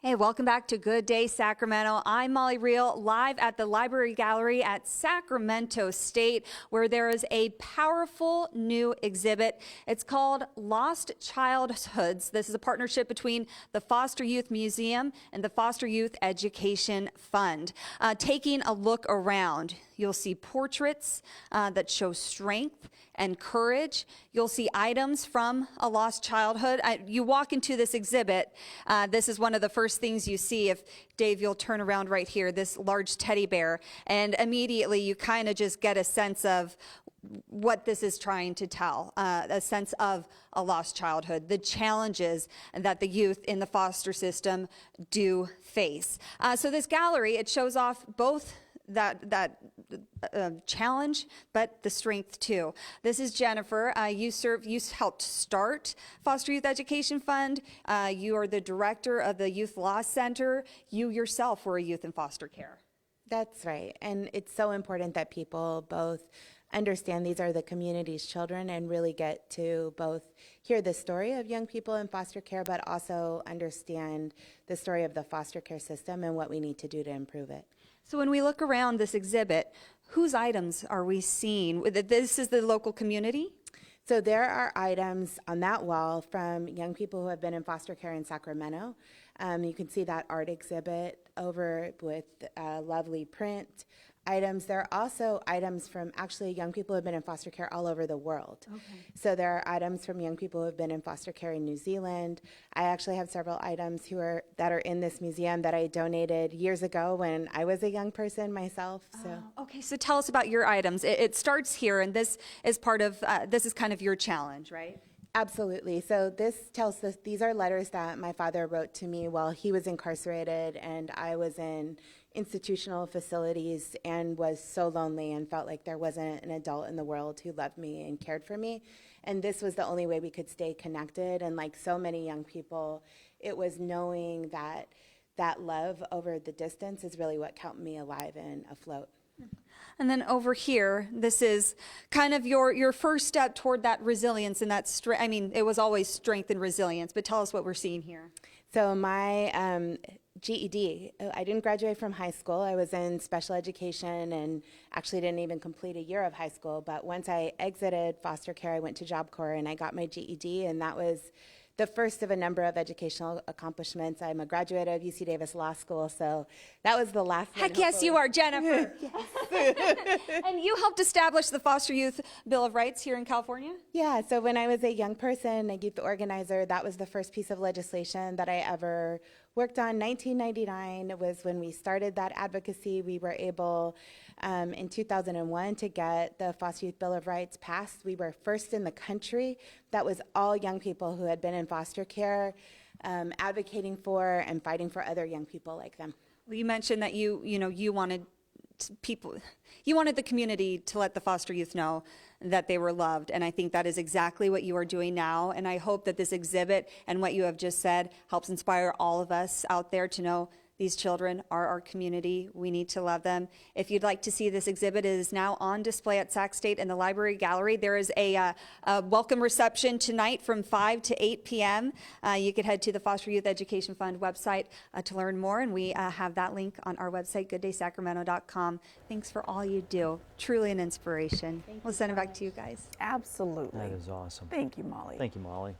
Hey, welcome back to Good Day Sacramento. I'm Molly Reel, live at the Library Gallery at Sacramento State, where there is a powerful new exhibit. It's called Lost Childhoods. This is a partnership between the Foster Youth Museum and the Foster Youth Education Fund. Taking a look around, you'll see portraits that show strength and courage. You'll see items from a lost childhood. You walk into this exhibit, this is one of the first things you see. If Dave, you'll turn around right here, this large teddy bear, and immediately you kind of just get a sense of what this is trying to tell, a sense of a lost childhood, the challenges that the youth in the foster system do face. So this gallery, it shows off both that challenge, but the strength too. This is Jennifer. You helped start Foster Youth Education Fund. You are the director of the Youth Law Center. You yourself were a youth in foster care. That's right. And it's so important that people both understand these are the community's children and really get to both hear the story of young people in foster care, but also understand the story of the foster care system and what we need to do to improve it. So when we look around this exhibit, whose items are we seeing? This is the local community? So there are items on that wall from young people who have been in foster care in Sacramento. You can see that art exhibit over with lovely print items. There are also items from actually young people who have been in foster care all over the world. Okay. So there are items from young people who have been in foster care in New Zealand. I actually have several items that are in this museum that I donated years ago when I was a young person myself. So okay, so tell us about your items. It starts here, and this is part of this is kind of your challenge, right? Absolutely. So this tells us these are letters that my father wrote to me while he was incarcerated and I was in institutional facilities and was so lonely and felt like there wasn't an adult in the world who loved me and cared for me. And this was the only way we could stay connected. And like so many young people, it was knowing that that love over the distance is really what kept me alive and afloat. And then over here, this is kind of your first step toward that resilience and that strength. I mean, it was always strength and resilience, but tell us what we're seeing here. So my GED, I didn't graduate from high school. I was in special education and actually didn't even complete a year of high school. But once I exited foster care, I went to Job Corps and I got my GED, and that was the first of a number of educational accomplishments. I'm a graduate of UC Davis Law School, so that was the last one. Heck yes, you are, Jennifer. And you helped establish the Foster Youth Bill of Rights here in California? Yeah, so when I was a young person, a youth organizer, that was the first piece of legislation that I ever worked on. 1999 was when we started that advocacy. We were able in 2001 to get the Foster Youth Bill of Rights passed. We were first in the country. That was all young people who had been in foster care, advocating for and fighting for other young people like them. Well, you mentioned that you wanted you wanted the community to let the foster youth know that they were loved, and I think that is exactly what you are doing now, and I hope that this exhibit and what you have just said helps inspire all of us out there to know these children are our community. We need to love them. If you'd like to see this exhibit, it is now on display at Sac State in the Library Gallery. There is a welcome reception tonight from 5 to 8 p.m. You could head to the Foster Youth Education Fund website to learn more, and we have that link on our website, gooddaysacramento.com. Thanks for all you do. Truly an inspiration. We'll send it back to you guys. Absolutely. That is awesome. Thank you, Molly. Thank you, Molly.